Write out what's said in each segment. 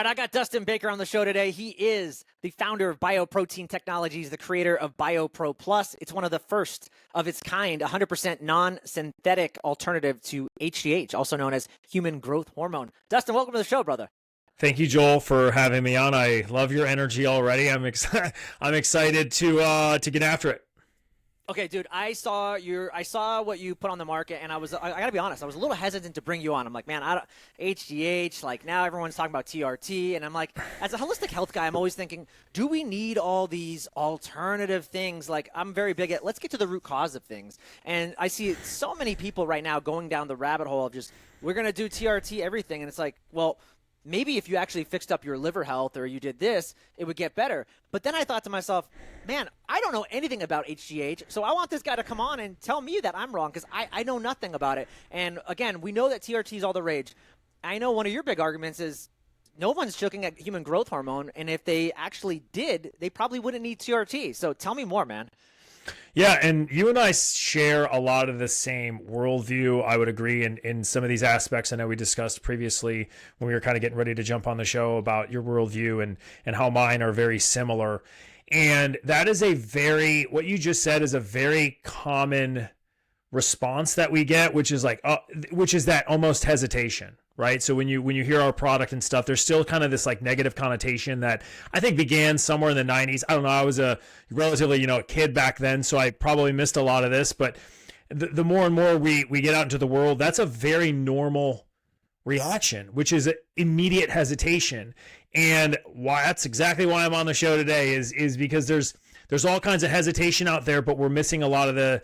right, I got Dustin Baker on the show today. He is the founder of BioProtein Technologies, the creator of BioPro Plus. It's one of the first of its kind, 100% non-synthetic alternative to HGH, also known as human growth hormone. Dustin, welcome to the show, brother. Thank you, Joel, for having me on. I love your energy already. I'm excited to get after it. Okay, dude, I saw what you put on the market, and I gotta be honest, I was a little hesitant to bring you on. I'm like, man, HGH, like now everyone's talking about TRT, and I'm like, as a holistic health guy, I'm always thinking, do we need all these alternative things? Like, I'm very big at, let's get to the root cause of things. And I see so many people right now going down the rabbit hole of just, we're gonna do TRT everything, and it's like, well, maybe if you actually fixed up your liver health or you did this, it would get better. But then I thought to myself, man, I don't know anything about HGH, so I want this guy to come on and tell me that I'm wrong because I know nothing about it. And again, we know that TRT is all the rage. I know one of your big arguments is no one's looking at human growth hormone, and if they actually did, they probably wouldn't need TRT. So tell me more, man. Yeah, and you and I share a lot of the same worldview. I would agree in some of these aspects. I know we discussed previously when we were kind of getting ready to jump on the show about your worldview and how mine are very similar. And that is what you just said is a very common response that we get, which is that almost hesitation, right? So when you hear our product and stuff, there's still kind of this like negative connotation that I think began somewhere in the 90s. I don't know. I was a relatively, a kid back then, so I probably missed a lot of this, but the more and more we get out into the world, that's a very normal reaction, which is immediate hesitation. And that's exactly why I'm on the show today is because there's all kinds of hesitation out there, but we're missing a lot of the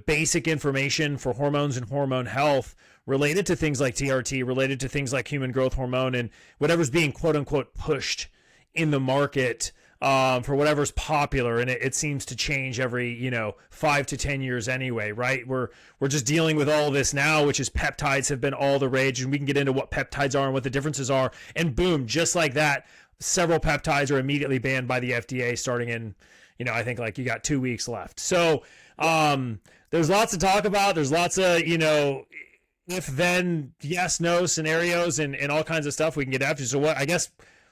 basic information for hormones and hormone health related to things like TRT, related to things like human growth hormone, and whatever's being quote unquote pushed in the market for whatever's popular. And it seems to change every 5 to 10 years anyway, right? We're just dealing with all this now, which is peptides have been all the rage, and we can get into what peptides are and what the differences are. And boom, just like that, several peptides are immediately banned by the FDA starting in, I think like you got 2 weeks left. So there's lots to talk about. There's lots of, if then, yes, no scenarios and all kinds of stuff we can get after. So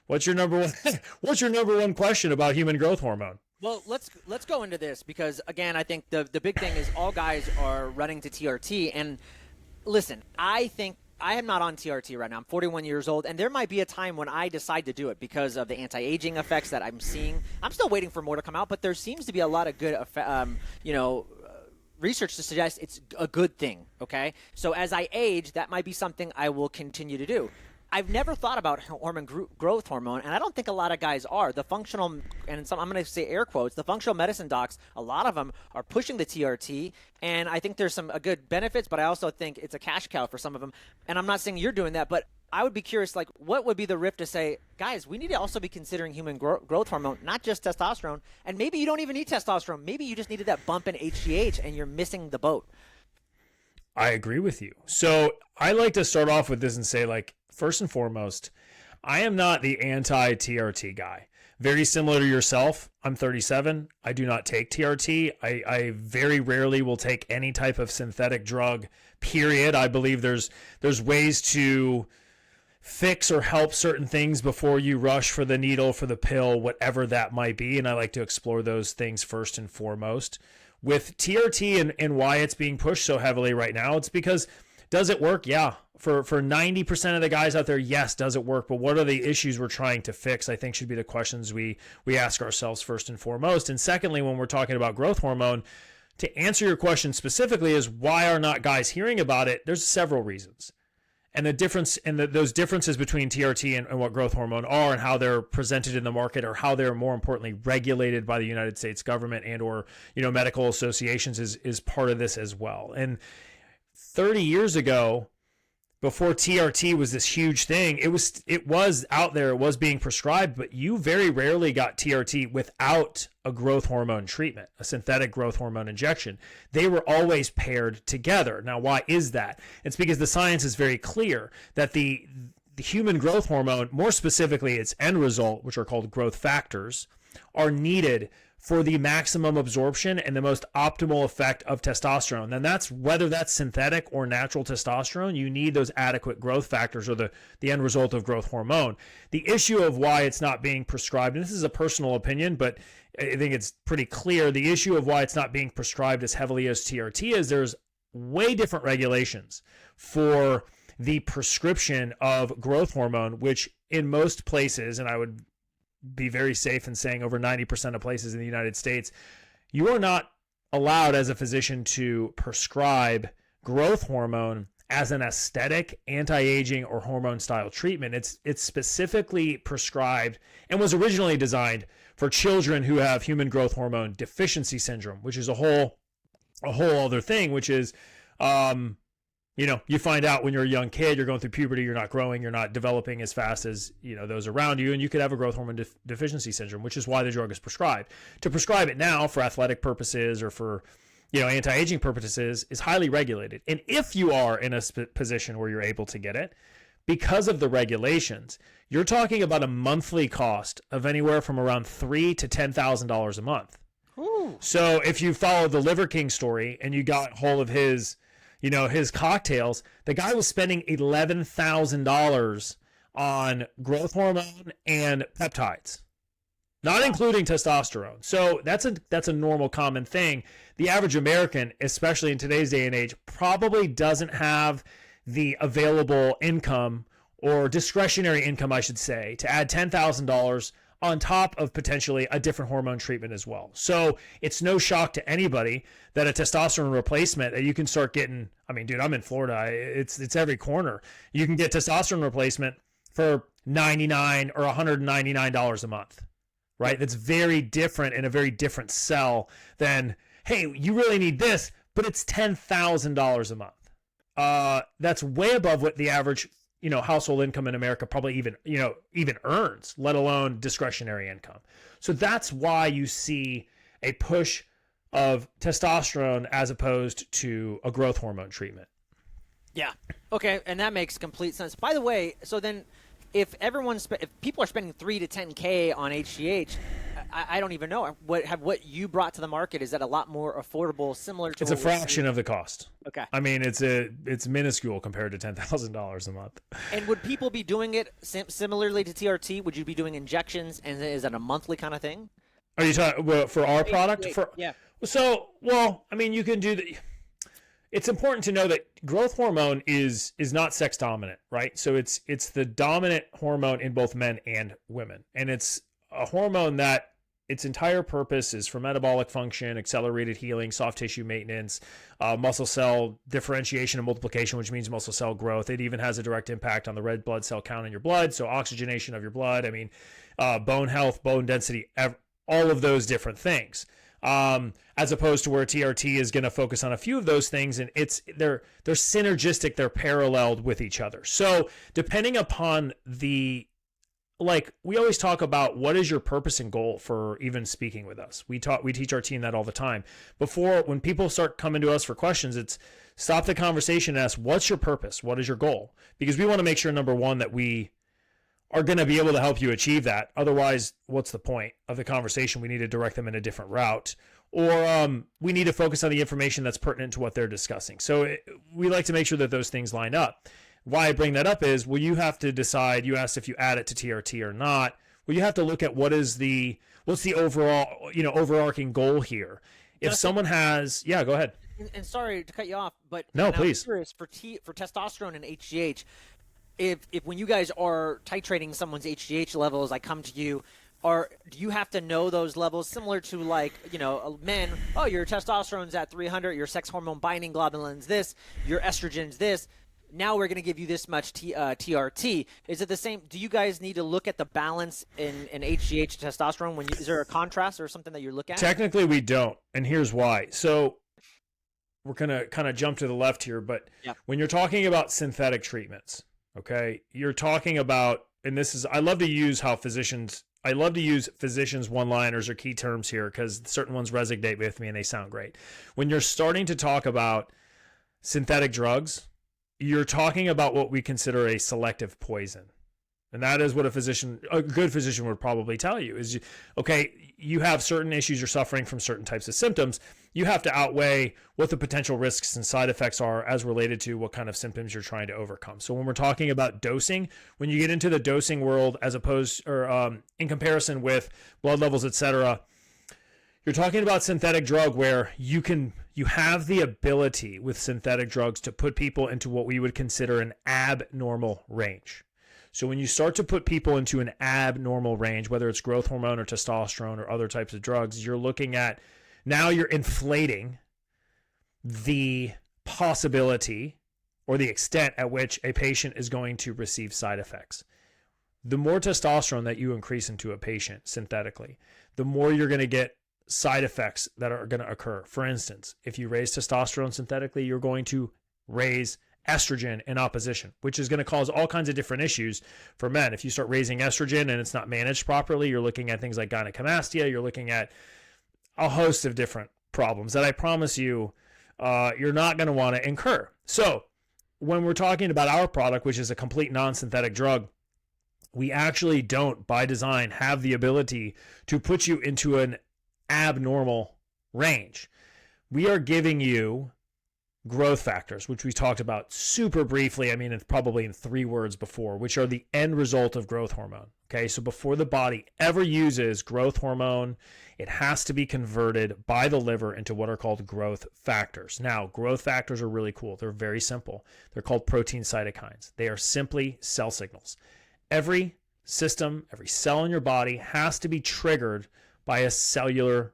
what's your number one question about human growth hormone? Well, let's go into this because, again, I think the big thing is all guys are running to TRT. And listen, I think I am not on TRT right now. I'm 41 years old, and there might be a time when I decide to do it because of the anti-aging effects that I'm seeing. I'm still waiting for more to come out, but there seems to be a lot of good, research to suggest it's a good thing, okay? So as I age, that might be something I will continue to do. I've never thought about growth hormone, and I don't think a lot of guys are. The functional, and I'm going to say air quotes, the functional medicine docs, a lot of them are pushing the TRT, and I think there's some good benefits, but I also think it's a cash cow for some of them. And I'm not saying you're doing that, but I would be curious, like, what would be the rift to say, guys, we need to also be considering human growth hormone, not just testosterone, and maybe you don't even need testosterone. Maybe you just needed that bump in HGH, and you're missing the boat. I agree with you. So I like to start off with this and say, like, first and foremost, I am not the anti-TRT guy. Very similar to yourself, I'm 37. I do not take TRT. I very rarely will take any type of synthetic drug, period. I believe there's ways to fix or help certain things before you rush for the needle, for the pill, whatever that might be. And I like to explore those things first and foremost. With TRT and why it's being pushed so heavily right now, it's because, does it work? Yeah. For 90% of the guys out there, yes, does it work? But what are the issues we're trying to fix, I think should be the questions we ask ourselves first and foremost. And secondly, when we're talking about growth hormone, to answer your question specifically is why are not guys hearing about it? There's several reasons. And the difference and those differences between TRT and what growth hormone are and how they're presented in the market, or how they're more importantly regulated by the United States government and or medical associations is part of this as well. And 30 years ago, before TRT was this huge thing, it was out there, it was being prescribed, but you very rarely got TRT without a growth hormone treatment, a synthetic growth hormone injection. They were always paired together. Now, why is that? It's because the science is very clear that the human growth hormone, more specifically its end result, which are called growth factors, are needed for the maximum absorption and the most optimal effect of testosterone. And that's whether that's synthetic or natural testosterone, you need those adequate growth factors or the end result of growth hormone. The issue of why it's not being prescribed, and this is a personal opinion, but I think it's pretty clear, the issue of why it's not being prescribed as heavily as TRT is there's way different regulations for the prescription of growth hormone, which in most places, and I would be very safe in saying over 90% of places in the United States, you are not allowed as a physician to prescribe growth hormone as an aesthetic, anti-aging, or hormone style treatment. It's specifically prescribed and was originally designed for children who have human growth hormone deficiency syndrome, which is a whole other thing, which is you find out when you're a young kid, you're going through puberty, you're not growing, you're not developing as fast as, those around you, and you could have a growth hormone deficiency syndrome, which is why the drug is prescribed. To prescribe it now for athletic purposes or for, anti-aging purposes is highly regulated. And if you are in a position where you're able to get it, because of the regulations, you're talking about a monthly cost of anywhere from around $3,000 to $10,000 a month. Ooh. So if you follow the Liver King story and you got hold of his cocktails, the guy was spending $11,000 on growth hormone and peptides, not including testosterone. So that's a normal common thing. The average American, especially in today's day and age, probably doesn't have the available income or discretionary income, I should say, to add $10,000 on top of potentially a different hormone treatment as well. So it's no shock to anybody that a testosterone replacement that you can start getting, I'm in Florida, it's every corner. You can get testosterone replacement for $99 or $199 a month, right? That's very different and a very different sell than, hey, you really need this, but it's $10,000 a month. That's way above what the average household income in America probably even earns, let alone discretionary income. So that's why you see a push of testosterone as opposed to a growth hormone treatment. Yeah. Okay. And that makes complete sense. By the way, so then if people are spending $3,000 to $10,000 on HGH, I don't even know what you brought to the market. Is that a lot more affordable, similar to? It's a fraction of the cost. Okay. It's minuscule compared to $10,000 a month. And would people be doing it similarly to TRT? Would you be doing injections, and is that a monthly kind of thing? Are you talking for our product? Yeah. So, you can do the. It's important to know that growth hormone is not sex dominant, right? So it's the dominant hormone in both men and women, and it's a hormone that its entire purpose is for metabolic function, accelerated healing, soft tissue maintenance, muscle cell differentiation and multiplication, which means muscle cell growth. It even has a direct impact on the red blood cell count in your blood, so oxygenation of your blood. Bone health, bone density, all of those different things. As opposed to where TRT is going to focus on a few of those things, and they're synergistic, they're paralleled with each other. So depending upon we always talk about what is your purpose and goal for even speaking with us. We teach our team that all the time. When people start coming to us for questions, it's stop the conversation and ask, what's your purpose? What is your goal? Because we want to make sure, number one, that we are going to be able to help you achieve that. Otherwise, what's the point of the conversation? We need to direct them in a different route, or we need to focus on the information that's pertinent to what they're discussing. So we like to make sure that those things line up. Why I bring that up is, you have to decide, you asked if you add it to TRT or not. You have to look at what's the overall, overarching goal here. If someone has, go ahead. And sorry to cut you off, but no, please. For testosterone and HGH, if when you guys are titrating someone's HGH levels, I come to you, do you have to know those levels similar to men? Oh, your testosterone's at 300, your sex hormone binding globulins this, your estrogen's this. Now we're going to give you this much TRT. Is it the same? Do you guys need to look at the balance in HGH testosterone? Is there a contrast or something that you look at? Technically, we don't, and here's why. So we're going to kind of jump to the left here, but when you're talking about synthetic treatments, okay, you're talking about, and I love to use physicians one-liners or key terms here because certain ones resonate with me and they sound great. When you're starting to talk about synthetic drugs, you're talking about what we consider a selective poison. And that is what a good physician would probably tell you is, okay, you have certain issues, you're suffering from certain types of symptoms. You have to outweigh what the potential risks and side effects are as related to what kind of symptoms you're trying to overcome. So when we're talking about dosing, when you get into the dosing world, as opposed or in comparison with blood levels, etc., you're talking about synthetic drug where you have the ability with synthetic drugs to put people into what we would consider an abnormal range. So when you start to put people into an abnormal range, whether it's growth hormone or testosterone or other types of drugs, you're looking at, now you're inflating the possibility or the extent at which a patient is going to receive side effects. The more testosterone that you increase into a patient synthetically, the more you're going to get side effects that are going to occur. For instance, if you raise testosterone synthetically, you're going to raise estrogen in opposition, which is going to cause all kinds of different issues for men. If you start raising estrogen and it's not managed properly, you're looking at things like gynecomastia, you're looking at a host of different problems that I promise you you're not going to want to incur. So when we're talking about our product, which is a complete non-synthetic drug, we actually don't, by design, have the ability to put you into an abnormal range. We are giving you growth factors, which we talked about super briefly. I mean, it's probably in 3 words before, which are the end result of growth hormone. Okay, so before the body ever uses growth hormone, it has to be converted by the liver into what are called growth factors. Now, growth factors are really cool. They're very simple. They're called protein cytokines. They are simply cell signals. Every system, every cell in your body has to be triggered by a cellular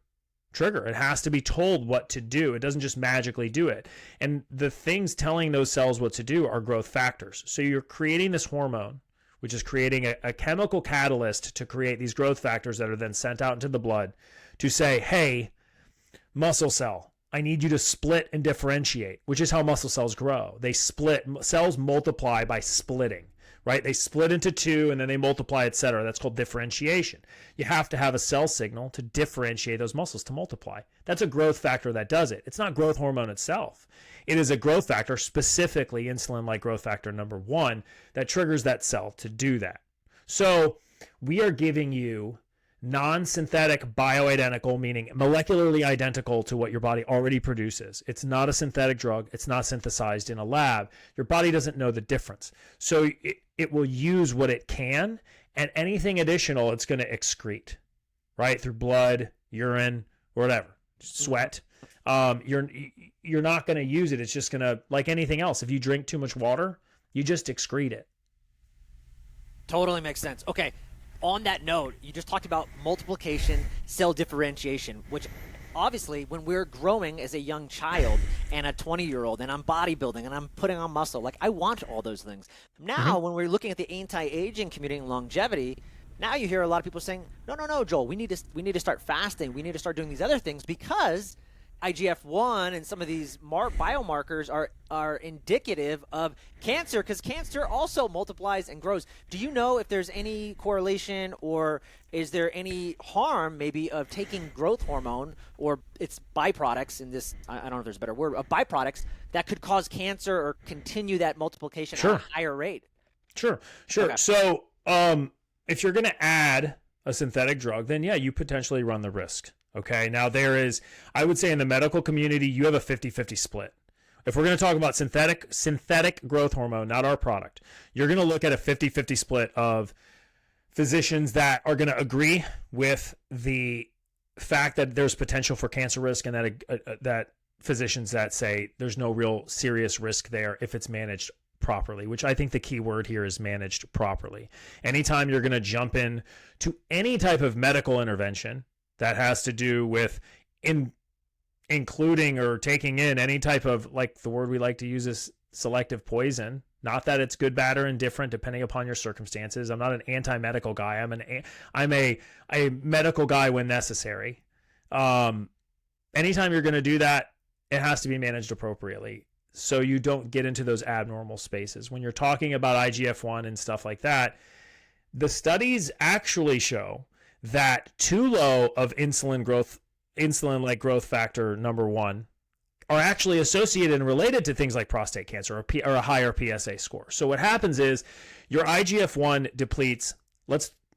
trigger. It has to be told what to do. It doesn't just magically do it. And the things telling those cells what to do are growth factors. So you're creating this hormone, which is creating a chemical catalyst to create these growth factors that are then sent out into the blood to say, hey, muscle cell, I need you to split and differentiate, which is how muscle cells grow. They split. Cells multiply by splitting. Right? They split into 2 and then they multiply, etc. That's called differentiation. You have to have a cell signal to differentiate those muscles to multiply. That's a growth factor that does it. It's not growth hormone itself. It is a growth factor, specifically insulin-like growth factor number 1, that triggers that cell to do that. So we are giving you non-synthetic bioidentical, meaning molecularly identical to what your body already produces. It's not a synthetic drug. It's not synthesized in a lab. Your body doesn't know the difference. So it will use what it can, and anything additional it's going to excrete, right? Through blood, urine, or whatever, sweat. You're not going to use it. It's just going to, like anything else, if you drink too much water, you just excrete it. Totally makes sense. Okay. On that note, you just talked about multiplication, cell differentiation, which obviously when we're growing as a young child and a 20-year-old and I'm bodybuilding and I'm putting on muscle, like I want all those things. Now, when we're looking at the anti-aging community and longevity, now you hear a lot of people saying, no, Joel, we need to start fasting. We need to start doing these other things because IGF-1 and some of these biomarkers are indicative of cancer, because cancer also multiplies and grows. Do you know if there's any correlation or is there any harm maybe of taking growth hormone or its byproducts in this, I don't know if there's a better word, of byproducts that could cause cancer or continue that multiplication at a higher rate? Sure. Okay. So if you're going to add a synthetic drug, then yeah, you potentially run the risk. Okay, now there is, I would say in the medical community, you have a 50-50 split. If we're going to talk about synthetic growth hormone, not our product, you're going to look at a 50-50 split of physicians that are going to agree with the fact that there's potential for cancer risk, and that physicians that say there's no real serious risk there if it's managed properly, which I think the key word here is managed properly. Anytime you're going to jump in to any type of medical intervention that has to do with including or taking in any type of, like the word we like to use is selective poison. Not that it's good, bad, or indifferent depending upon your circumstances. I'm not an anti-medical guy. I'm a medical guy when necessary. Anytime you're going to do that, it has to be managed appropriately so you don't get into those abnormal spaces. When you're talking about IGF-1 and stuff like that, the studies actually show that too low of insulin-like growth factor number 1 are actually associated and related to things like prostate cancer or a higher PSA score. So what happens is your IGF-1 depletes.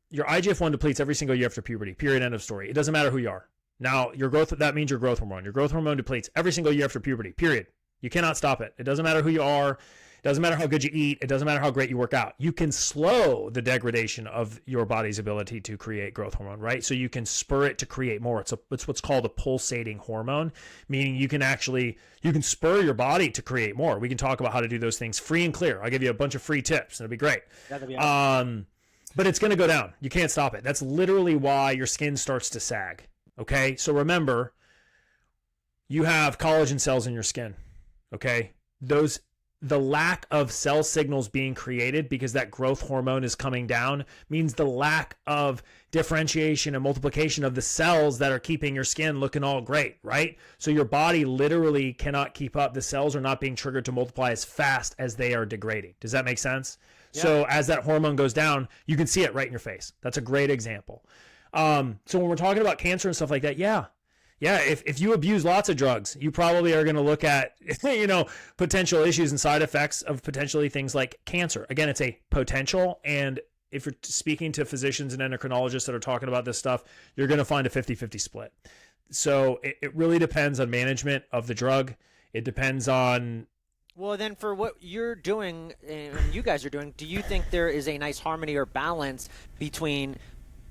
Your IGF-1 depletes every single year after puberty. Period. End of story. It doesn't matter who you are. Now, that means your growth hormone. Your growth hormone depletes every single year after puberty. Period. You cannot stop it. It doesn't matter who you are. It doesn't matter how good you eat. It doesn't matter how great you work out. You can slow the degradation of your body's ability to create growth hormone, right? So you can spur it to create more. It's what's called a pulsating hormone, meaning you can spur your body to create more. We can talk about how to do those things free and clear. I'll give you a bunch of free tips. It'll be great. That'd be awesome. But it's going to go down. You can't stop it. That's literally why your skin starts to sag. Okay. So remember, you have collagen cells in your skin. Okay. The lack of cell signals being created because that growth hormone is coming down means the lack of differentiation and multiplication of the cells that are keeping your skin looking all great, right? So your body literally cannot keep up. The cells are not being triggered to multiply as fast as they are degrading. Does that make sense? Yeah. So as that hormone goes down, you can see it right in your face. That's a great example. So when we're talking about cancer and stuff like that, yeah, if you abuse lots of drugs, you probably are going to look at, potential issues and side effects of potentially things like cancer. Again, it's a potential. And if you're speaking to physicians and endocrinologists that are talking about this stuff, you're going to find a 50-50 split. So it really depends on management of the drug. It depends on... Well, then for what you're doing and you guys are doing, do you think there is a nice harmony or balance between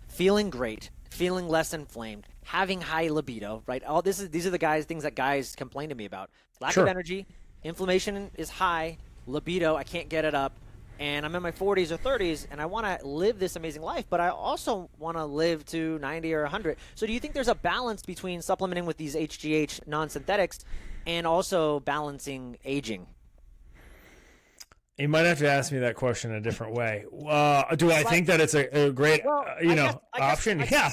feeling great, feeling less inflamed, having high libido, right? These are the things that guys complain to me about. Lack of energy, inflammation is high, libido, I can't get it up, and I'm in my 40s or 30s, and I want to live this amazing life, but I also want to live to 90 or 100. So do you think there's a balance between supplementing with these HGH non-synthetics and also balancing aging? You might have to ask me that question a different way. Do I think that it's a great, option? Yeah.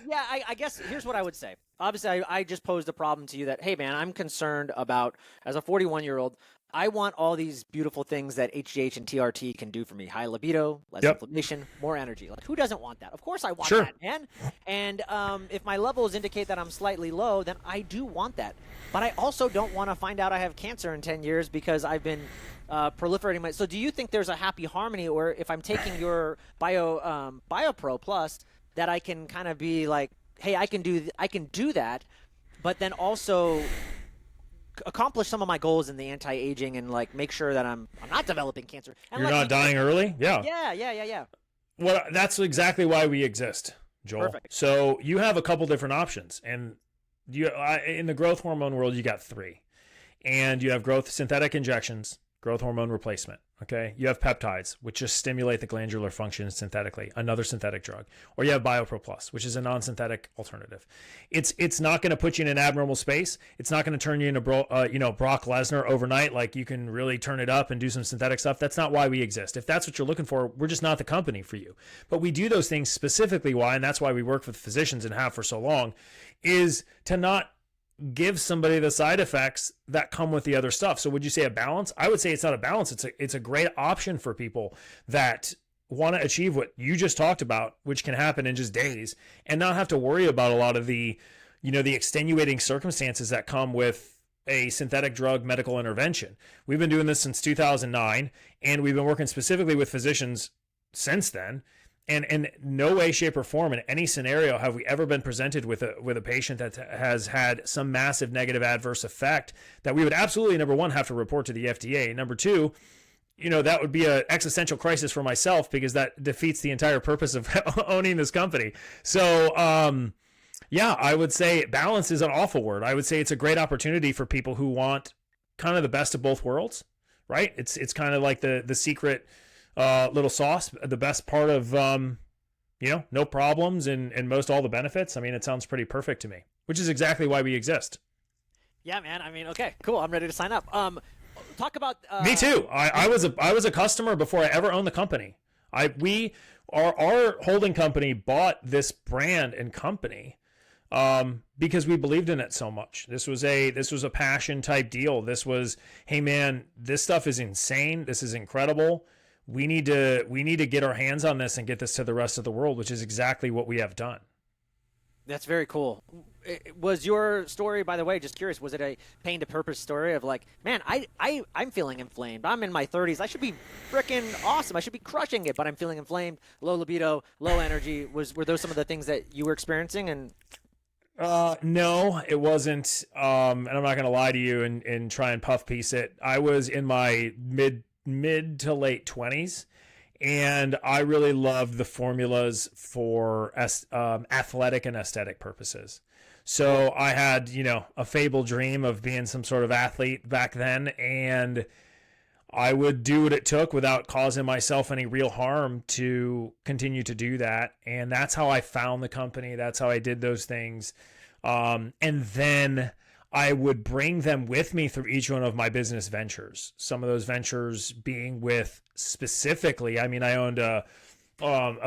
Yeah, I guess here's what I would say. Obviously, I just posed a problem to you that, hey, man, I'm concerned about, as a 41-year-old, I want all these beautiful things that HGH and TRT can do for me. High libido, less inflammation, more energy. Like, who doesn't want that? Of course I want that, man. And if my levels indicate that I'm slightly low, then I do want that. But I also don't want to find out I have cancer in 10 years because I've been proliferating so do you think there's a happy harmony, or if I'm taking your BioPro Plus, that I can kind of be like, hey, I can do that, but then also accomplish some of my goals in the anti-aging and like make sure that I'm not developing cancer. And you're not dying early? Yeah. Yeah. Well, that's exactly why we exist, Joel. Perfect. So you have a couple different options, and in the growth hormone world, you got three, and you have synthetic injections, growth hormone replacement. Okay. You have peptides, which just stimulate the glandular function synthetically, another synthetic drug. Or you have BioPro Plus, which is a non-synthetic alternative. It's not going to put you in an abnormal space. It's not going to turn you into Brock Lesnar overnight. Like, you can really turn it up and do some synthetic stuff. That's not why we exist. If that's what you're looking for, we're just not the company for you. But we do those things specifically why, and that's why we work with physicians and have for so long, is to not give somebody the side effects that come with the other stuff. So would you say a balance? I would say it's not a balance. It's a great option for people that want to achieve what you just talked about, which can happen in just days, and not have to worry about a lot of the extenuating circumstances that come with a synthetic drug medical intervention. We've been doing this since 2009, and we've been working specifically with physicians since then. And in no way, shape, or form, in any scenario, have we ever been presented with a patient that has had some massive negative adverse effect that we would absolutely, number one, have to report to the FDA. Number two, that would be an existential crisis for myself, because that defeats the entire purpose of owning this company. So, I would say balance is an awful word. I would say it's a great opportunity for people who want kind of the best of both worlds, right? It's kind of like the secret little sauce, the best part of, no problems and most all the benefits. I mean, it sounds pretty perfect to me, which is exactly why we exist. Yeah, man. I mean, okay, cool. I'm ready to sign up. Talk about me too. I was a customer before I ever owned the company. Our holding company bought this brand and company because we believed in it so much. This was a passion type deal. This was, hey man, this stuff is insane. This is incredible. We need to get our hands on this and get this to the rest of the world, which is exactly what we have done. That's very cool. Was your story, by the way, just curious, was it a pain to purpose story of like, man, I'm feeling inflamed. I'm in my 30s. I should be freaking awesome. I should be crushing it, but I'm feeling inflamed, low libido, low energy. Were those some of the things that you were experiencing? And No, it wasn't. And I'm not going to lie to you and try and puff piece it. I was in my mid to late 20s, and I really loved the formulas for athletic and aesthetic purposes. So I had, a fabled dream of being some sort of athlete back then, and I would do what it took without causing myself any real harm to continue to do that. And that's how I found the company. That's how I did those things. And then I would bring them with me through each one of my business ventures. Some of those ventures being with specifically, I mean, I owned a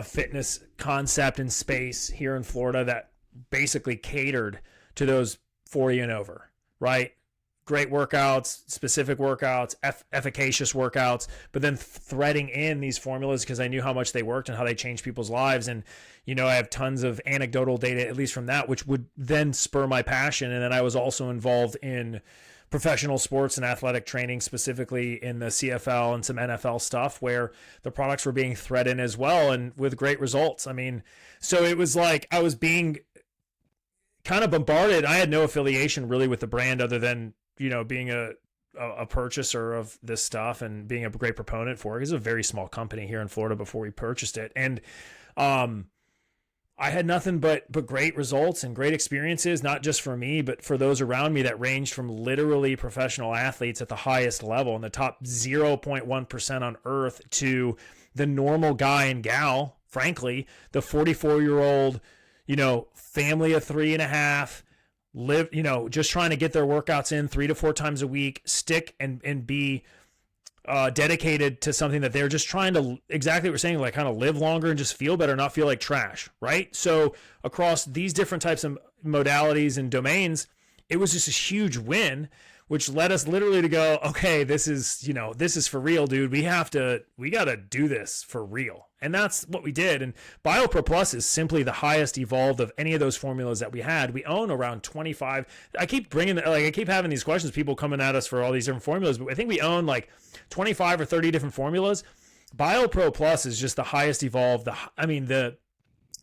fitness concept in space here in Florida that basically catered to those 40 and over, right? Great workouts, specific workouts, efficacious workouts, but then threading in these formulas because I knew how much they worked and how they changed people's lives. And, I have tons of anecdotal data, at least from that, which would then spur my passion. And then I was also involved in professional sports and athletic training, specifically in the CFL and some NFL stuff where the products were being threaded in as well and with great results. I mean, so it was like I was being kind of bombarded. I had no affiliation really with the brand other than being a purchaser of this stuff and being a great proponent for it. It was a very small company here in Florida before we purchased it. And I had nothing but great results and great experiences, not just for me, but for those around me that ranged from literally professional athletes at the highest level in the top 0.1% on earth to the normal guy and gal, frankly, the 44-year-old, family of 3.5, live, just trying to get their workouts in 3 to 4 times a week, stick and be dedicated to something that they're just trying to, exactly what we're saying, like kind of live longer and just feel better, not feel like trash, right? So across these different types of modalities and domains, it was just a huge win, which led us literally to go, okay, this is for real, dude. We got to do this for real. And that's what we did. And BioPro Plus is simply the highest evolved of any of those formulas that we had. We own around 25. I keep having these questions, people coming at us for all these different formulas, but I think we own like 25 or 30 different formulas. BioPro Plus is just the highest evolved.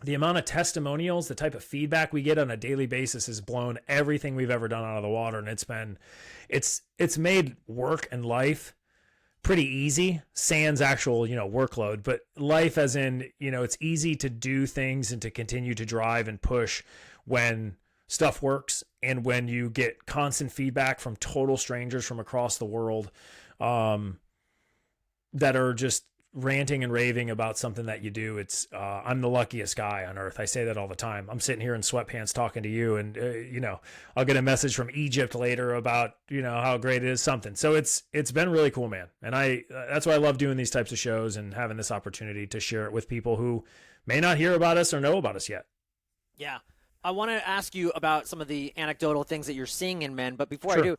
The amount of testimonials, the type of feedback we get on a daily basis has blown everything we've ever done out of the water. And it's made work and life pretty easy, sans actual, workload, but life as in, it's easy to do things and to continue to drive and push when stuff works. And when you get constant feedback from total strangers from across the world, that are just ranting and raving about something that you do, it's I'm the luckiest guy on earth. I say that all the time. I'm sitting here in sweatpants talking to you, and I'll get a message from Egypt later about how great it is, something. So it's been really cool, man. And that's why I love doing these types of shows and having this opportunity to share it with people who may not hear about us or know about us yet. Yeah, I want to ask you about some of the anecdotal things that you're seeing in men, but before Sure. I do,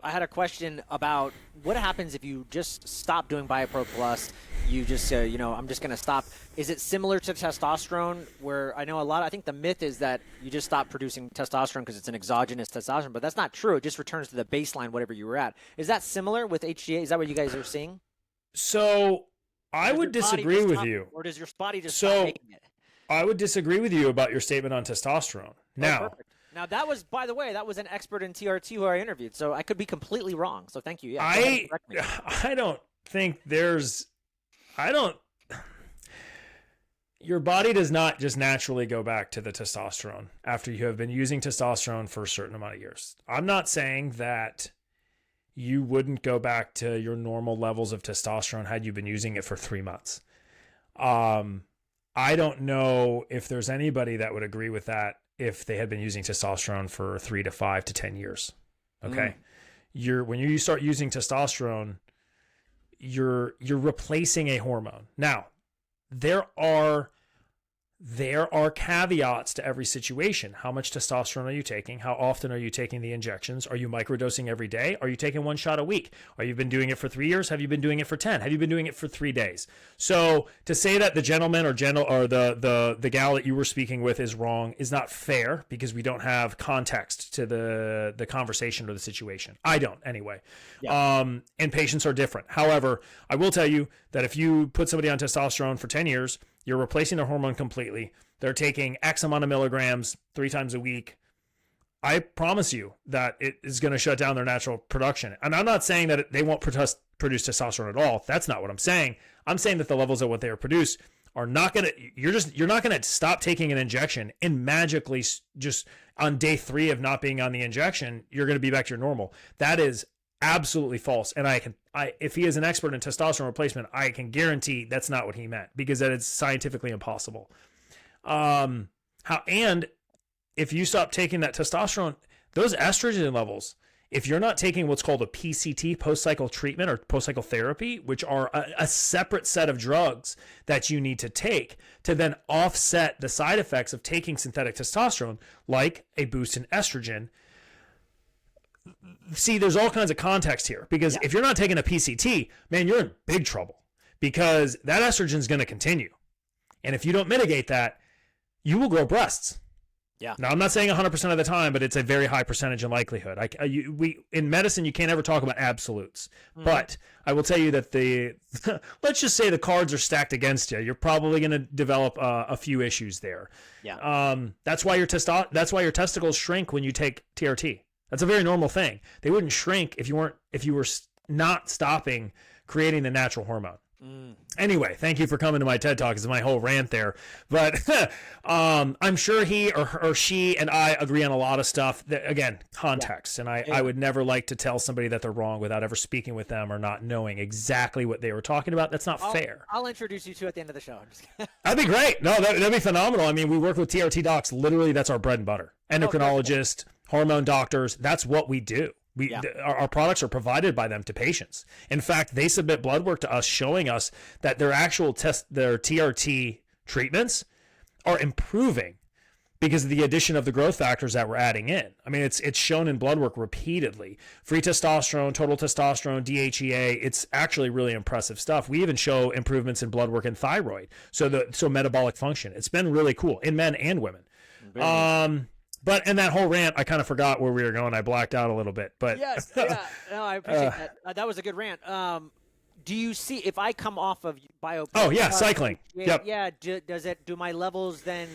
I had a question about what happens if you just stop doing BioPro Plus. You just say, I'm just going to stop. Is it similar to testosterone, where I know I think the myth is that you just stop producing testosterone because it's an exogenous testosterone, but that's not true. It just returns to the baseline, whatever you were at. Is that similar with HGA? Is that what you guys are seeing? So I would disagree with you. Or does your body just stop making it? I would disagree with you about your statement on testosterone. Now, perfect. Now, that was, by the way, an expert in TRT who I interviewed, so I could be completely wrong. So thank you. Yeah, I don't think your body does not just naturally go back to the testosterone after you have been using testosterone for a certain amount of years. I'm not saying that you wouldn't go back to your normal levels of testosterone had you been using it for 3 months. I don't know if there's anybody that would agree with that if they had been using testosterone for 3 to 5 to 10 years. Okay. When you start using testosterone, you're replacing a hormone. Now, there are there are caveats to every situation. How much testosterone are you taking? How often are you taking the injections? Are you microdosing every day? Are you taking one shot a week? Are you been doing it for 3 years? Have you been doing it for 10? Have you been doing it for 3 days? So to say that the gentleman or the gal that you were speaking with is wrong is not fair, because we don't have context to the conversation or the situation. I don't, anyway. Yeah. And patients are different. However, I will tell you that if you put somebody on testosterone for 10 years, you're replacing their hormone completely. They're taking X amount of milligrams 3 times a week. I promise you that it is going to shut down their natural production. And I'm not saying that they won't produce testosterone at all. That's not what I'm saying. I'm saying that the levels of what they produce are not going to, you're not going to stop taking an injection and magically just on day 3 of not being on the injection, you're going to be back to your normal. That is absolutely false. And if he is an expert in testosterone replacement, I can guarantee that's not what he meant, because that is scientifically impossible. And if you stop taking that testosterone, those estrogen levels, if you're not taking what's called a PCT, post-cycle treatment or post-cycle therapy, which are a separate set of drugs that you need to take to then offset the side effects of taking synthetic testosterone, like a boost in estrogen. See, there's all kinds of context here, because if you're not taking a PCT, man, you're in big trouble, because that estrogen is going to continue. And if you don't mitigate that, you will grow breasts. Yeah. Now, I'm not saying 100% of the time, but it's a very high percentage in likelihood. In medicine, you can't ever talk about absolutes. But I will tell you that let's just say the cards are stacked against you. You're probably going to develop a few issues there. Yeah. That's why your testicles shrink when you take TRT. That's a very normal thing. They wouldn't shrink if you were not stopping creating the natural hormone. Anyway, thank you for coming to my TED Talk. It's my whole rant there. But I'm sure he or she and I agree on a lot of stuff. Again, context. And I would never like to tell somebody that they're wrong without ever speaking with them or not knowing exactly what they were talking about. That's not fair. I'll introduce you to at the end of the show. That'd be great. No, that'd be phenomenal. I mean, we work with TRT docs. Literally, that's our bread and butter. Endocrinologist, hormone doctors. That's what we do. Our products are provided by them to patients. In fact, they submit blood work to us showing us that their TRT treatments are improving because of the addition of the growth factors that we're adding in. I mean, it's shown in blood work repeatedly. Free testosterone, total testosterone, DHEA, it's actually really impressive stuff. We even show improvements in blood work and thyroid. So metabolic function. It's been really cool in men and women. But in that whole rant, I kind of forgot where we were going. I blacked out a little bit. But no, I appreciate that. That was a good rant. Do you see if I come off of BioPro? Oh yeah, cycling. Yeah. Do my levels then?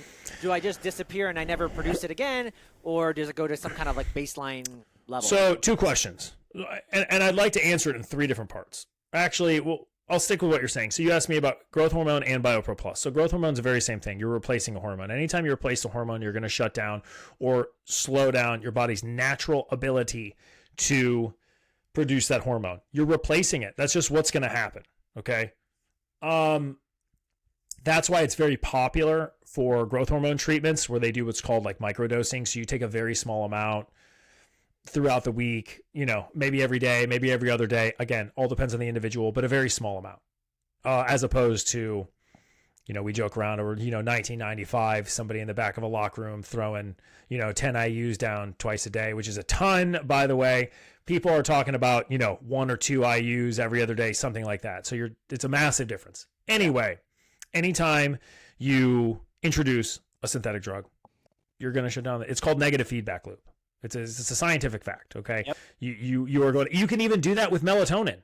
Do I just disappear and I never produce it again, or does it go to some kind of like baseline level? So 2 questions, and I'd like to answer it in 3 different parts. Actually, I'll stick with what you're saying. So you asked me about growth hormone and BioPro Plus. So growth hormone is the very same thing. You're replacing a hormone. Anytime you replace a hormone, you're going to shut down or slow down your body's natural ability to produce that hormone. You're replacing it. That's just what's going to happen. Okay. That's why it's very popular for growth hormone treatments where they do what's called like microdosing. So you take a very small amount throughout the week, maybe every day, maybe every other day. Again, all depends on the individual, but a very small amount, as opposed to, we joke around over, 1995, somebody in the back of a locker room throwing, 10 IUs down twice a day, which is a ton, by the way. People are talking about, 1 or 2 IUs every other day, something like that. So it's a massive difference. Anyway, anytime you introduce a synthetic drug, you're going to shut down. It's called negative feedback loop. It's a scientific fact, okay? Yep. You can even do that with melatonin.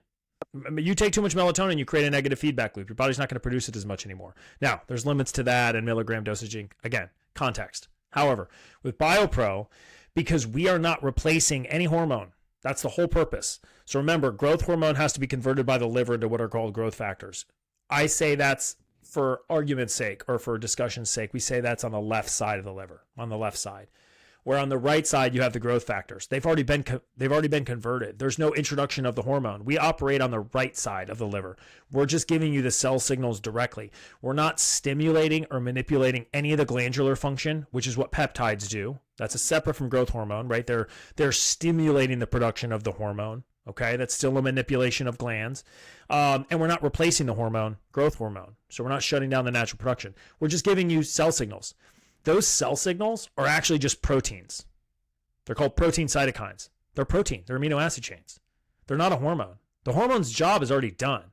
You take too much melatonin, you create a negative feedback loop. Your body's not going to produce it as much anymore. Now, there's limits to that and milligram dosaging. Again, context. However, with BioPro, because we are not replacing any hormone, that's the whole purpose. So remember, growth hormone has to be converted by the liver into what are called growth factors. I say that's, for argument's sake or for discussion's sake, we say that's on the left side of the liver, on the left side. Where on the right side, you have the growth factors. They've already been converted. There's no introduction of the hormone. We operate on the right side of the liver. We're just giving you the cell signals directly. We're not stimulating or manipulating any of the glandular function, which is what peptides do. That's a separate from growth hormone, right? They're stimulating the production of the hormone. Okay, that's still a manipulation of glands. And we're not replacing the hormone, growth hormone. So we're not shutting down the natural production. We're just giving you cell signals. Those cell signals are actually just proteins. They're called protein cytokines. They're protein. They're amino acid chains. They're not a hormone. The hormone's job is already done.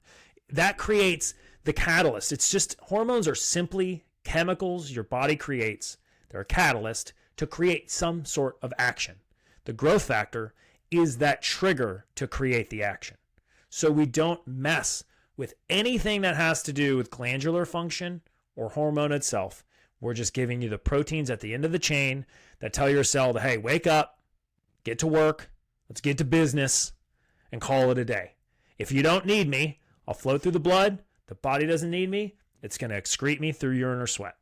That creates the catalyst. It's just hormones are simply chemicals your body creates. They're a catalyst to create some sort of action. The growth factor is that trigger to create the action. So we don't mess with anything that has to do with glandular function or hormone itself. We're just giving you the proteins at the end of the chain that tell your cell to, hey, wake up, get to work, let's get to business, and call it a day. If you don't need me, I'll float through the blood. The body doesn't need me. It's going to excrete me through urine or sweat.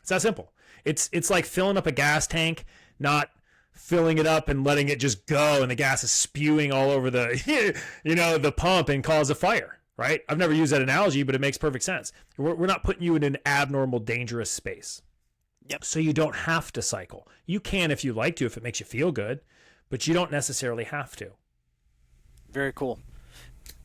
It's that simple. It's like filling up a gas tank, not filling it up and letting it just go and the gas is spewing all over the the pump and cause a fire, right? I've never used that analogy, but it makes perfect sense. We're not putting you in an abnormal, dangerous space. Yep. So you don't have to cycle. You can if you like to, if it makes you feel good, but you don't necessarily have to. Very cool.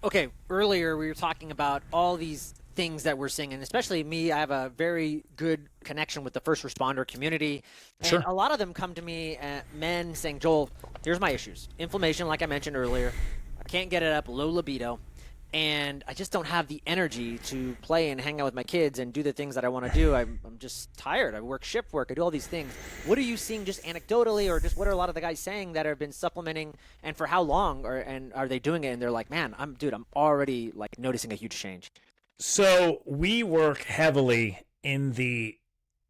Okay, earlier we were talking about all these things that we're seeing, and especially me, I have a very good connection with the first responder community. And Sure. a lot of them come to me, men saying, Joel, here's my issues. Inflammation, like I mentioned earlier. I can't get it up, low libido. And I just don't have the energy to play and hang out with my kids and do the things that I want to do. I'm just tired. I work shift work. I do all these things. What are you seeing just anecdotally, or just what are a lot of the guys saying that have been supplementing, and for how long, and are they doing it? And they're like, man, I'm already like noticing a huge change. So we work heavily in the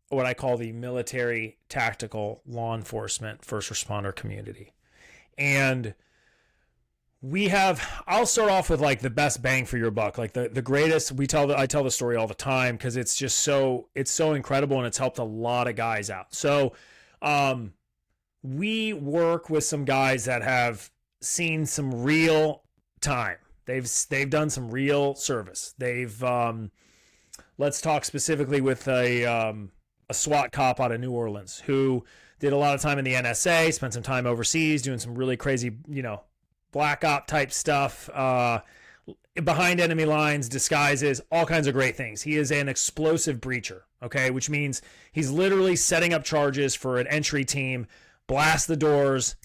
what I call the military, tactical, law enforcement, first responder community. And I'll start off with like the best bang for your buck, like the greatest. I tell the story all the time because it's just it's so incredible, and it's helped a lot of guys out. So we work with some guys that have seen some real time. They've done some real service. Let's talk specifically with a SWAT cop out of New Orleans who did a lot of time in the NSA, spent some time overseas doing some really crazy, black op type stuff, behind enemy lines, disguises, all kinds of great things. He is an explosive breacher, okay, which means he's literally setting up charges for an entry team, blast the doors,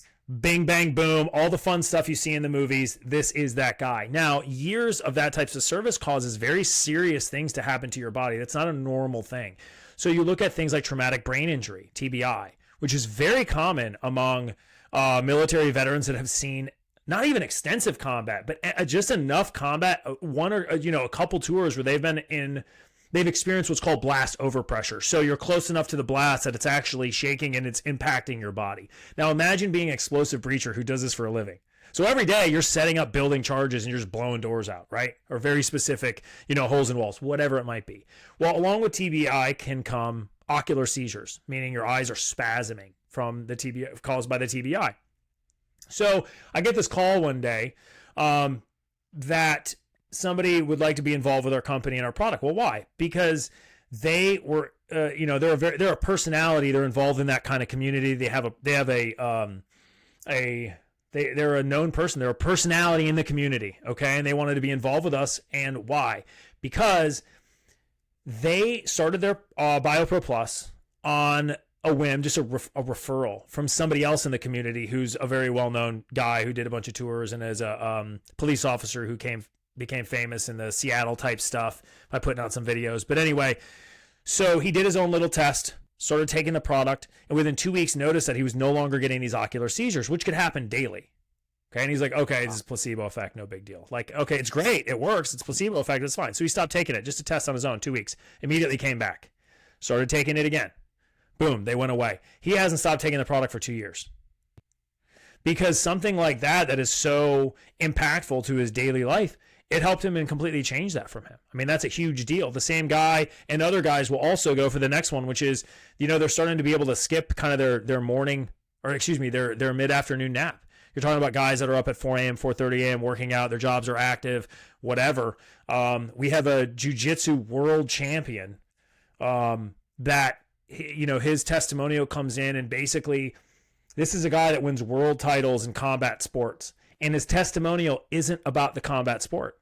bing, bang, boom, all the fun stuff you see in the movies. This is that guy. Now, years of that types of service causes very serious things to happen to your body. That's not a normal thing. So you look at things like traumatic brain injury, TBI, which is very common among military veterans that have seen not even extensive combat, but just enough combat, one or a couple tours where they've experienced what's called blast overpressure. So you're close enough to the blast that it's actually shaking and it's impacting your body. Now imagine being an explosive breacher who does this for a living. So every day you're setting up building charges and you're just blowing doors out, right? Or very specific, holes in walls, whatever it might be. Well, along with TBI can come ocular seizures, meaning your eyes are spasming from the TBI, caused by the TBI. So I get this call one day that somebody would like to be involved with our company and our product. Well, why? Because they were, they're a personality. They're involved in that kind of community. They're a known person. They're a personality in the community. Okay. And they wanted to be involved with us. And why? Because they started their BioPro Plus on a whim, just a referral from somebody else in the community who's a very well-known guy who did a bunch of tours and is a police officer who became famous in the Seattle type stuff by putting out some videos. But anyway, so he did his own little test, started taking the product, and within 2 weeks noticed that he was no longer getting these ocular seizures, which could happen daily. Okay, and he's like, okay, this is placebo effect, no big deal. Like, okay, it's great, it works, it's placebo effect, it's fine. So he stopped taking it just to test on his own, 2 weeks. Immediately came back, started taking it again. Boom, they went away. He hasn't stopped taking the product for 2 years. Because something like that is so impactful to his daily life, it helped him and completely changed that from him. I mean, that's a huge deal. The same guy and other guys will also go for the next one, which is, they're starting to be able to skip kind of their morning, or excuse me, their mid-afternoon nap. You're talking about guys that are up at 4 a.m., 4:30 a.m. working out. Their jobs are active, whatever. We have a jiu-jitsu world champion that, his testimonial comes in, and basically this is a guy that wins world titles in combat sports. And his testimonial isn't about the combat sport.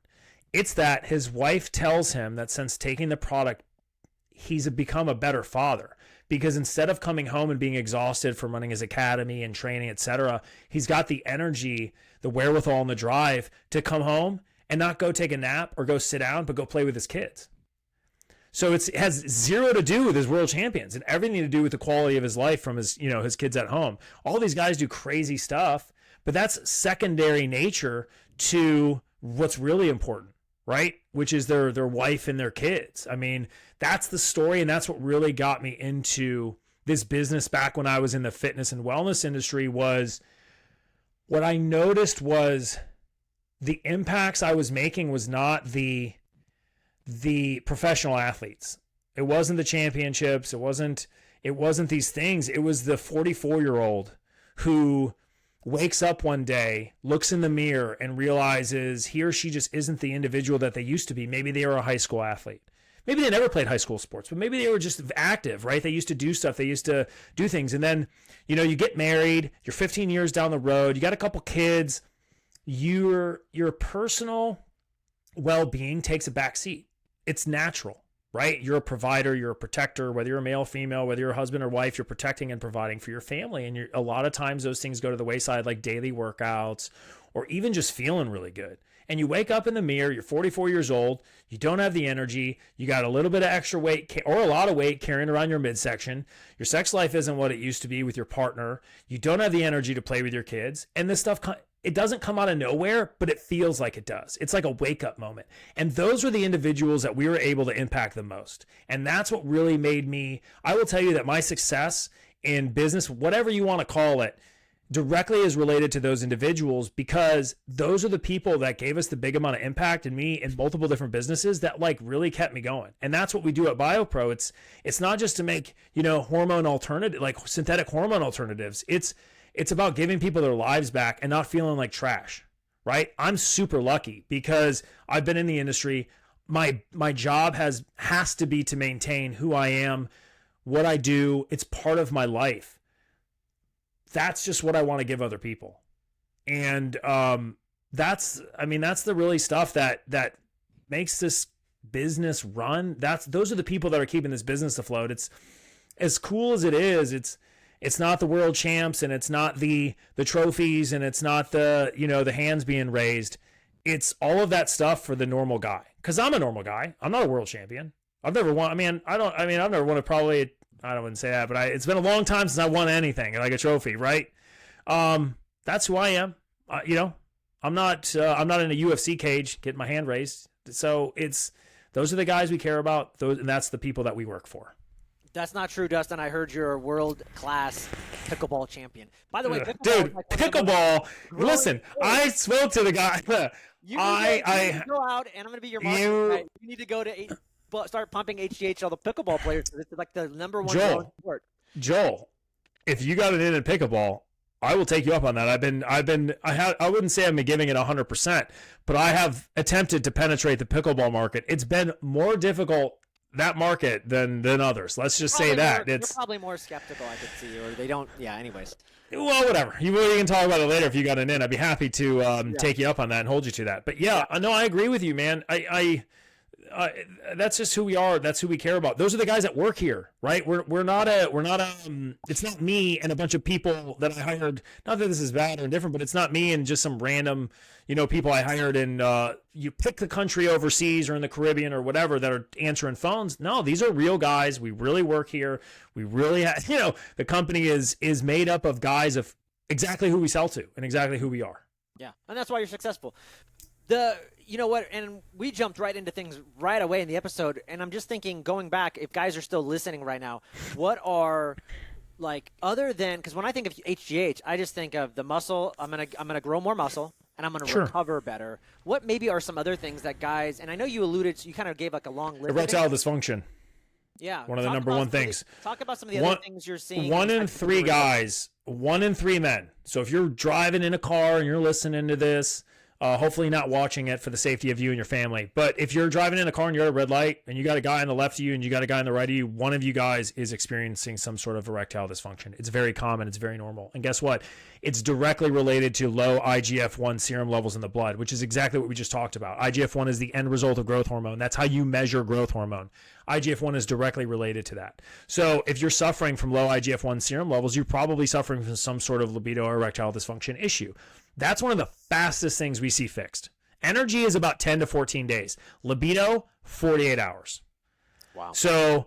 It's that his wife tells him that since taking the product, he's become a better father, because instead of coming home and being exhausted from running his academy and training, etc., he's got the energy, the wherewithal, and the drive to come home and not go take a nap or go sit down, but go play with his kids. So it has zero to do with his world champions and everything to do with the quality of his life from his, his kids at home. All these guys do crazy stuff, but that's secondary nature to what's really important, right? Which is their wife and their kids. I mean, that's the story, and that's what really got me into this business back when I was in the fitness and wellness industry. Was what I noticed was the impacts I was making was not the professional athletes. It wasn't the championships. It wasn't these things. It was the 44-year-old who wakes up one day, looks in the mirror, and realizes he or she just isn't the individual that they used to be. Maybe they were a high school athlete. Maybe they never played high school sports, but maybe they were just active, right? They used to do stuff. They used to do things. And then, you get married, you're 15 years down the road, you got a couple kids, your personal well-being takes a back seat. It's natural, right? You're a provider, you're a protector, whether you're a male, female, whether you're a husband or wife, you're protecting and providing for your family. And a lot of times those things go to the wayside, like daily workouts or even just feeling really good. And you wake up in the mirror, you're 44 years old, you don't have the energy, you got a little bit of extra weight or a lot of weight carrying around your midsection, your sex life isn't what it used to be with your partner, you don't have the energy to play with your kids, and this stuff, it doesn't come out of nowhere, but it feels like it does. It's like a wake-up moment. And those were the individuals that we were able to impact the most. And that's what really made me, I will tell you that my success in business, whatever you want to call it, directly is related to those individuals, because those are the people that gave us the big amount of impact in me in multiple different businesses that really kept me going. And that's what we do at BioPro. It's not just to make, hormone alternative, like synthetic hormone alternatives. It's about giving people their lives back and not feeling like trash, right? I'm super lucky because I've been in the industry. My job has to be to maintain who I am, what I do. It's part of my life. That's just what I want to give other people. And that's the really stuff that makes this business run. Those are the people that are keeping this business afloat. It's as cool as it is. It's not the world champs, and it's not the trophies, and it's not the hands being raised. It's all of that stuff for the normal guy. Because I'm a normal guy. I'm not a world champion. I've never won. I've never won I wouldn't say that, but it's been a long time since I won anything like a trophy, right? That's who I am. I'm not in a UFC cage getting my hand raised. So those are the guys we care about. And that's the people that we work for. That's not true, Dustin. I heard you're a world-class pickleball champion. By the way, pickleball. Listen, I spoke to the guy. You need to go out, and I'm going to be your marketing guy. You need to go to start pumping HGH all the pickleball players. It's like the number one sport. Joel, if you got it in pickleball, I will take you up on that. I wouldn't say I've been giving it 100%, but I have attempted to penetrate the pickleball market. It's been more difficult, that market, than others. Let's just say that. You're probably more skeptical, I could see, or they don't. Yeah, anyways. Well, whatever. You can talk about it later if you got it in. I'd be happy to take you up on that and hold you to that. But yeah, no, I agree with you, man. That's just who we are. That's who we care about. Those are the guys that work here, right? We're not it's not me and a bunch of people that I hired. Not that this is bad or different, but it's not me and just some random, people I hired in, you pick the country overseas or in the Caribbean or whatever that are answering phones. No, these are real guys. We really work here. We really have, the company is made up of guys of exactly who we sell to and exactly who we are. Yeah. And that's why you're successful. You know what, and we jumped right into things right away in the episode, and I'm just thinking, going back, if guys are still listening right now, what are, other than, because when I think of HGH, I just think of the muscle, I'm gonna grow more muscle, and I'm gonna recover better. What maybe are some other things that guys, and I know you alluded to, you kind of gave a long list. Erectile dysfunction. Yeah. One of the number one things. Talk about some of the other things you're seeing. 1 in 3 guys, 1 in 3 men. So if you're driving in a car and you're listening to this, Hopefully not watching it for the safety of you and your family. But if you're driving in a car and you're at a red light and you got a guy on the left of you and you got a guy on the right of you, one of you guys is experiencing some sort of erectile dysfunction. It's very common. It's very normal. And guess what? It's directly related to low IGF-1 serum levels in the blood, which is exactly what we just talked about. IGF-1 is the end result of growth hormone. That's how you measure growth hormone. IGF-1 is directly related to that. So if you're suffering from low IGF-1 serum levels, you're probably suffering from some sort of libido or erectile dysfunction issue. That's one of the fastest things we see fixed. Energy is about 10 to 14 days. Libido, 48 hours. Wow. So,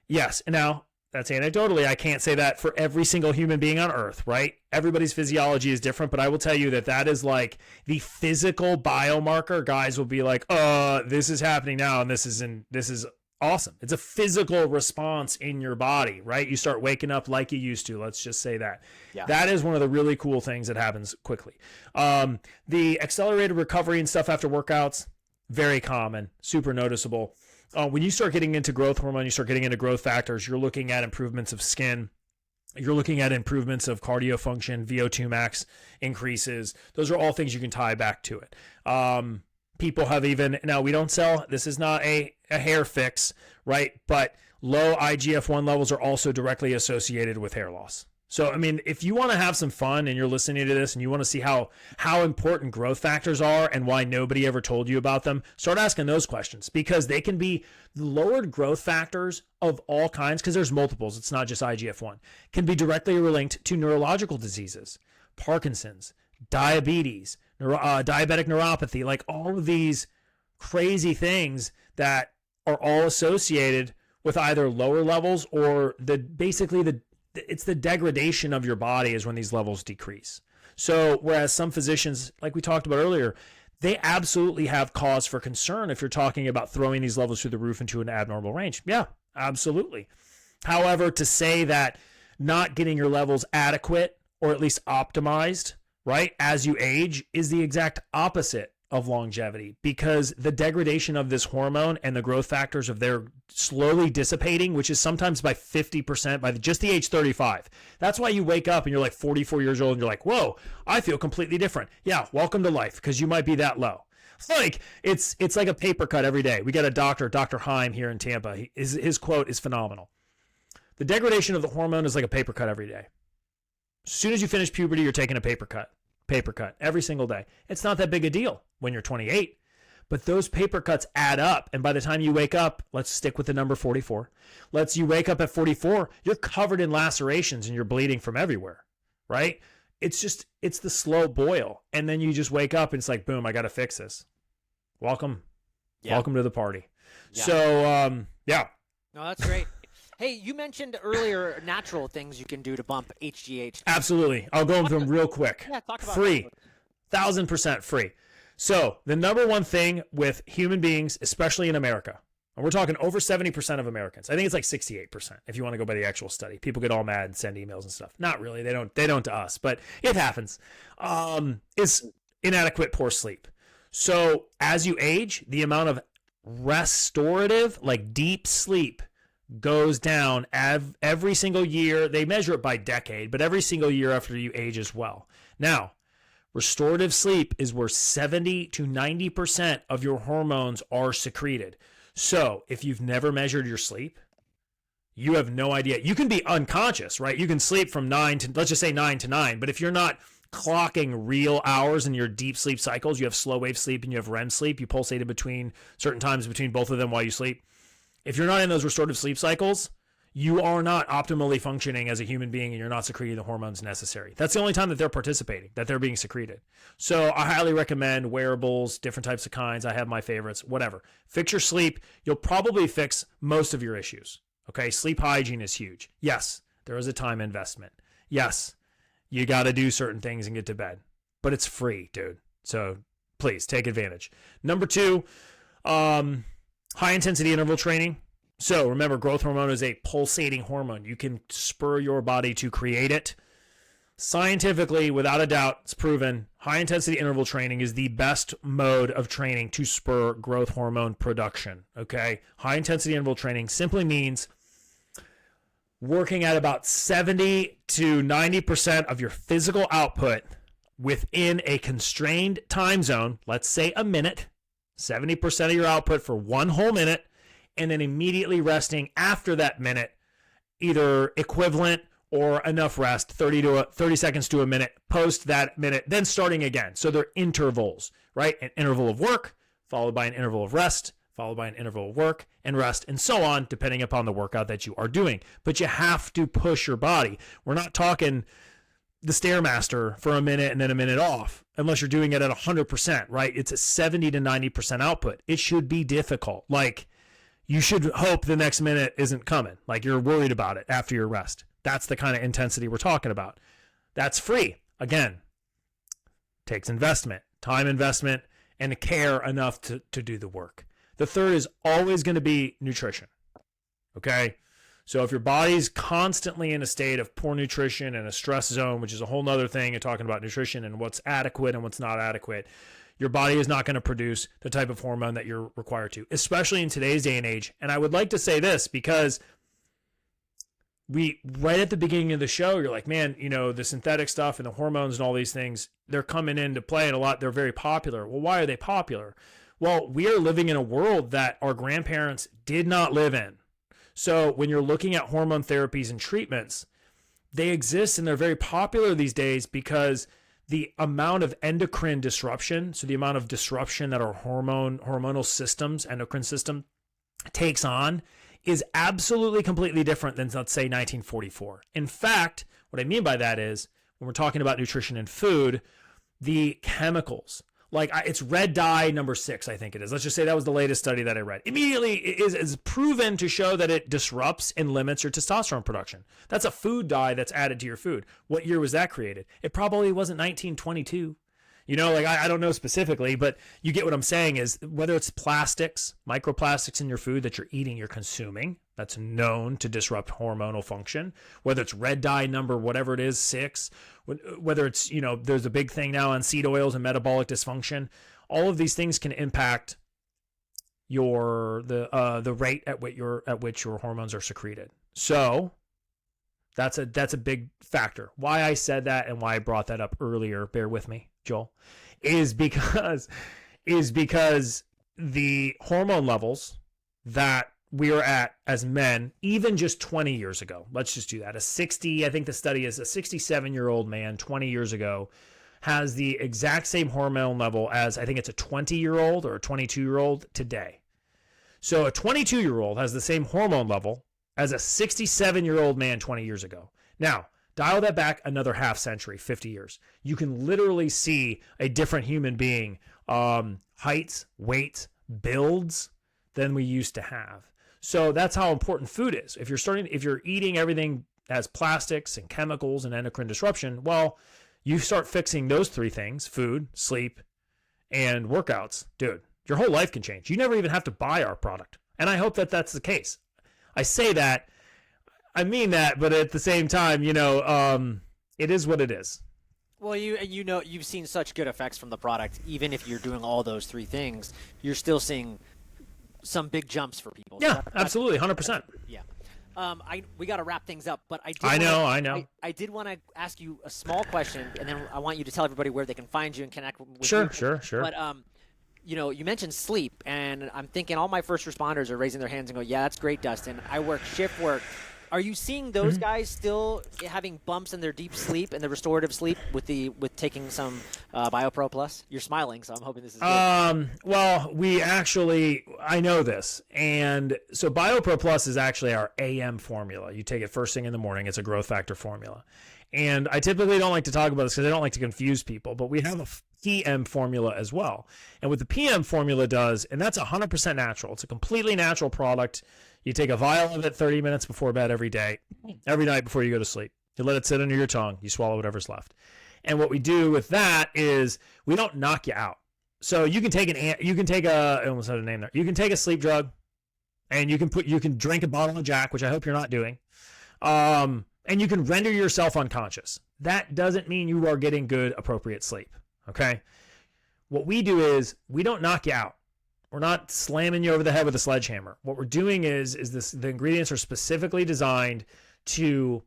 yes. Now, that's anecdotally. I can't say that for every single human being on Earth, right? Everybody's physiology is different, but I will tell you that that is like the physical biomarker. Guys will be like, this is happening now, and this is awesome. It's a physical response in your body, right? You start waking up like you used to. Let's just say that. Yeah. That is one of the really cool things that happens quickly. The accelerated recovery and stuff after workouts, very common, super noticeable. When you start getting into growth hormone, you start getting into growth factors, you're looking at improvements of skin. You're looking at improvements of cardio function, VO2 max increases. Those are all things you can tie back to it. People have even, now we don't sell, this is not a hair fix, right? But low IGF-1 levels are also directly associated with hair loss. So, I mean, if you want to have some fun and you're listening to this and you want to see how important growth factors are and why nobody ever told you about them, start asking those questions, because they can be lowered growth factors of all kinds, because there's multiples. It's not just IGF-1, can be directly linked to neurological diseases, Parkinson's, diabetes, diabetic neuropathy, like all of these crazy things that are all associated with either lower levels or it's the degradation of your body is when these levels decrease. So whereas some physicians, like we talked about earlier, they absolutely have cause for concern if you're talking about throwing these levels through the roof into an abnormal range. Yeah, absolutely. However, to say that not getting your levels adequate or at least optimized, right, as you age is the exact opposite of longevity, because the degradation of this hormone and the growth factors of their slowly dissipating, which is sometimes by 50% by just the age 35. That's why you wake up and you're like 44 years old and you're like, whoa, I feel completely different. Yeah, welcome to life, because you might be that low. Like it's like a paper cut every day. We got a doctor, Dr. Heim here in Tampa. His quote is phenomenal. The degradation of the hormone is like a paper cut every day. As soon as you finish puberty, you're taking a paper cut every single day. It's not that big a deal when you're 28, but those paper cuts add up. And by the time you wake up, let's stick with the number 44. You wake up at 44, you're covered in lacerations and you're bleeding from everywhere, right? It's the slow boil. And then you just wake up and it's like, boom, I got to fix this. Welcome to the party. Yeah. So, yeah. No, that's great. Hey, you mentioned earlier natural things you can do to bump HGH. Absolutely. I'll go into them real quick. Yeah, talk about free. 1,000% free. So the number one thing with human beings, especially in America, and we're talking over 70% of Americans. I think it's like 68% if you want to go by the actual study. People get all mad and send emails and stuff. Not really. They don't to us, but it happens. Is inadequate poor sleep. So as you age, the amount of restorative, like deep sleep, goes down every single year. They measure it by decade, but every single year after you age as well. Now, restorative sleep is where 70 to 90% of your hormones are secreted. So if you've never measured your sleep, you have no idea. You can be unconscious, right? You can sleep from 9 to, let's just say 9 to 9, but if you're not clocking real hours in your deep sleep cycles, you have slow wave sleep and you have REM sleep, you pulsate in between certain times between both of them while you sleep. If you're not in those restorative sleep cycles, you are not optimally functioning as a human being and you're not secreting the hormones necessary. That's the only time that they're participating, that they're being secreted. So I highly recommend wearables, different types of kinds. I have my favorites, whatever. Fix your sleep. You'll probably fix most of your issues. Okay, sleep hygiene is huge. Yes, there is a time investment. Yes, you got to do certain things and get to bed, but it's free, dude. So please take advantage. Number 2, high intensity interval training. So remember, growth hormone is a pulsating hormone. You can spur your body to create it. Scientifically, without a doubt, it's proven high intensity interval training is the best mode of training to spur growth hormone production. Okay. High intensity interval training simply means working at about 70 to 90% of your physical output within a constrained time zone, let's say a minute, 70% of your output for 1 whole minute, and then immediately resting after that minute, either equivalent or enough rest, 30 seconds to a minute, post that minute, then starting again. So they're intervals, right? An interval of work, followed by an interval of rest, followed by an interval of work and rest, and so on, depending upon the workout that you are doing. But you have to push your body. We're not talking the Stairmaster for a minute and then a minute off, unless you're doing it at 100%, right? It's a 70 to 90% output. It should be difficult. Like, you should hope the next minute isn't coming. Like, you're worried about it after your rest. That's the kind of intensity we're talking about. That's free. Again, takes investment, time investment, and care enough to do the work. The third is always going to be nutrition. Okay? So if your body's constantly in a state of poor nutrition and a stress zone, which is a whole nother thing, and talking about nutrition and what's adequate and what's not adequate, your body is not going to produce the type of hormone that you're required to, especially in today's day and age. And I would like to say this because right at the beginning of the show, you're like, man, the synthetic stuff and the hormones and all these things, they're coming into play, and they're very popular. Well, why are they popular? Well, we are living in a world that our grandparents did not live in. So when you're looking at hormone therapies and treatments, they exist and they're very popular these days because the amount of endocrine disruption, so the amount of disruption that our hormonal systems, endocrine system takes on, is absolutely completely different than, let's say, 1944. In fact, what I mean by that is, when we're talking about nutrition and food, the chemicals, like it's red dye number 6, I think it is. Let's just say that was the latest study that I read. Immediately is proven to show that it disrupts and limits your testosterone production. That's a food dye that's added to your food. What year was that created? It probably wasn't 1922. I don't know specifically, but you get what I'm saying is, whether it's plastics, microplastics in your food that you're eating, you're consuming, that's known to disrupt hormonal function, whether it's red dye number, whatever it is, 6, whether it's, there's a big thing now on seed oils and metabolic dysfunction. All of these things can impact the rate at which your hormones are secreted. So that's a big factor. Why I said that and why I brought that up earlier, bear with me, Joel, is because the hormone levels that we are at as men, even just 20 years ago, let's just do that. I think the study is a 67-year-old man 20 years ago has the exact same hormone level as, I think it's a 20-year-old or a 22-year-old today. So a 22-year-old has the same hormone level as a 67-year-old man 20 years ago. Now, dial that back another half century, 50 years. You can literally see a different human being, heights, weight, builds than we used to have. So that's how important food is. If you're eating everything as plastics and chemicals and endocrine disruption, well, you start fixing those 3 things, food, sleep, and workouts, dude, your whole life can change. You never even have to buy our product. And I hope that that's the case. I say that, I mean that, but at the same time, it is what it is. Well, you've seen such good effects from the product. Even if you're doing all those 3 things, you're still seeing some big jumps for people. Yeah, absolutely, 100%. Yeah. We got to wrap things up, but I know. I did want to ask you a small question, and then I want you to tell everybody where they can find you and connect with you. Sure. But you mentioned sleep, and I'm thinking all my first responders are raising their hands and go, "Yeah, that's great, Dustin. I work shift work." Are you seeing those guys still having bumps in their deep sleep and the restorative sleep with taking some BioPro Plus? You're smiling, so I'm hoping this is good. Well, I know this. And so BioPro Plus is actually our AM formula. You take it first thing in the morning. It's a growth factor formula. And I typically don't like to talk about this because I don't like to confuse people, but we have a PM formula as well. And what the PM formula does, and that's 100% natural. It's a completely natural product. You take a vial of it 30 minutes before bed every day, every night before you go to sleep. You let it sit under your tongue. You swallow whatever's left. And what we do with that is we don't knock you out. So you can take I almost had a name there. You can take a sleep drug, and you can drink a bottle of Jack, which I hope you're not doing. And you can render yourself unconscious. That doesn't mean you are getting good, appropriate sleep. Okay. What we do is we don't knock you out. We're not slamming you over the head with a sledgehammer. What we're doing is the ingredients are specifically designed to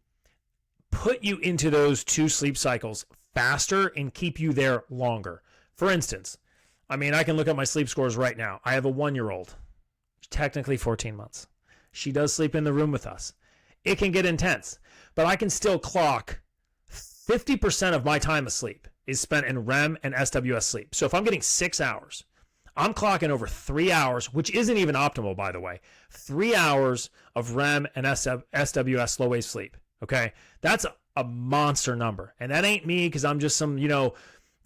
put you into those 2 sleep cycles faster and keep you there longer. For instance, I mean, I can look at my sleep scores right now. I have a 1-year-old, technically 14 months. She does sleep in the room with us. It can get intense, but I can still clock 50% of my time asleep is spent in REM and SWS sleep. So if I'm getting 6 hours, I'm clocking over 3 hours, which isn't even optimal, by the way. 3 hours of REM and SWS slow wave sleep. Okay, that's a monster number, and that ain't me because I'm just some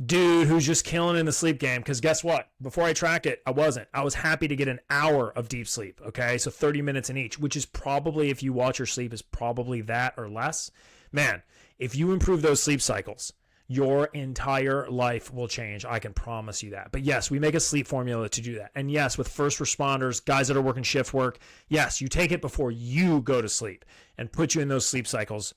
dude who's just killing in the sleep game. Because guess what? Before I tracked it, I wasn't. I was happy to get an hour of deep sleep. Okay, so 30 minutes in each, which is probably, if you watch your sleep, is probably that or less. Man, if you improve those sleep cycles, your entire life will change. I can promise you that. But yes, we make a sleep formula to do that. And yes, with first responders, guys that are working shift work, yes, you take it before you go to sleep and put you in those sleep cycles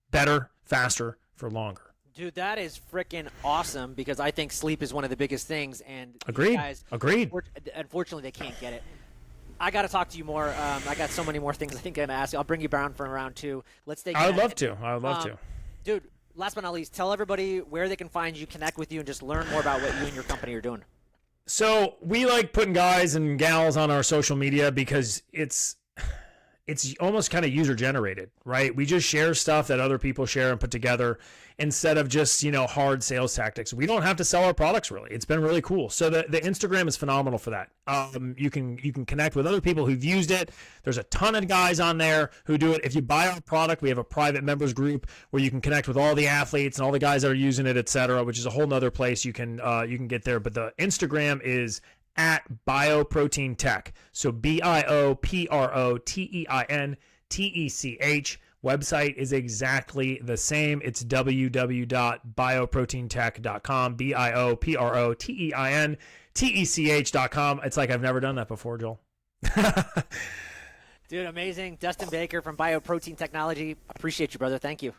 better, faster, for longer. Dude, that is freaking awesome because I think sleep is one of the biggest things. And Agreed. Guys, Agreed. Unfortunately, they can't get it. I got to talk to you more. I got so many more things I think I'm going to ask you. I'll bring you around for round 2. Let's take. I would love to. Dude, last but not least, tell everybody where they can find you, connect with you, and just learn more about what you and your company are doing. So we like putting guys and gals on our social media because it's almost kind of user generated, right? We just share stuff that other people share and put together instead of just, hard sales tactics. We don't have to sell our products really. It's been really cool. So the Instagram is phenomenal for that. You can connect with other people who've used it. There's a ton of guys on there who do it. If you buy our product, we have a private members group where you can connect with all the athletes and all the guys that are using it, etc., which is a whole nother place you can get there. But the Instagram is at BioProtein Tech. So BioProteintech. Website is exactly the same. It's www.bioproteintech.com. BioProteintech.com. It's like I've never done that before, Joel. Dude, amazing. Dustin Baker from BioProtein Technology. Appreciate you, brother. Thank you.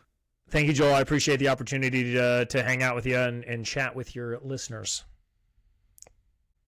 Thank you, Joel. I appreciate the opportunity to hang out with you and chat with your listeners.